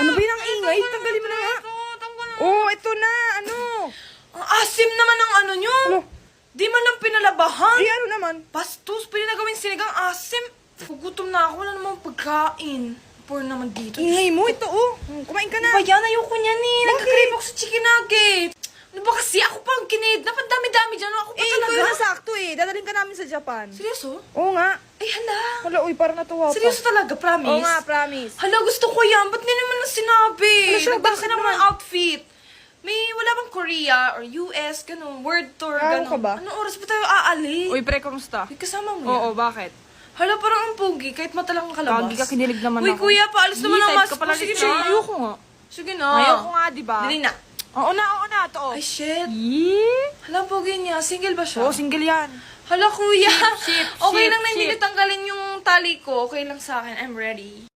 Ano ba yung ingay? Tanggalin mo na nga. Oh, ito na. Ano? Ang asim naman ng ano nyo. Ano? Di man lang pinalabahan. Ano naman? Bastos, pwede na gawin sinigang asim. Pagutom na ako, wala namang pagkain. Poor naman dito. Ingay mo, ito oh. Kumain ka na. Ano ba yan? Ayoko niyan eh. Nagkakrave ako sa chicken nugget. Ano ba kasi? Ako pa ang kinidnap. Ang dami-dami dyan. Ako pa Ikaw talaga. yung nasakto eh. Dadaling ka namin sa Japan. Seryoso? Oo nga. Ay, hala. Hala, uy, parang natuwa pa. Seryoso talaga, promise? Oo nga, promise. Hala, gusto ko yan. Ba't di naman na sinabi? Ano siya? Nagdala Bakit ka naman naman? ng outfit. May wala bang Korea or US, ganun, world tour, Araw ganun. ka ba? Anong oras ba tayo aalis? Uy, pre, kamusta? May kasama mo yan? Oo, bakit? Hala, parang ang pogi, kahit mata lang ang kalabas. Lagi ka, kinilig naman Uy, ako. kuya, paalis naman ang Type mask ka pala mo. Sige dito. na. Ayoko nga. Sige na. Ayoko nga, di ba? Dali na. Oo na, to. Ay, shit. Yee? Hala, ang pogi niya. Single ba siya? Oo, single yan. Hala, kuya. Ship, Okay ship, lang na hindi ship. ko tanggalin yung tali ko. Okay lang sa akin. I'm ready.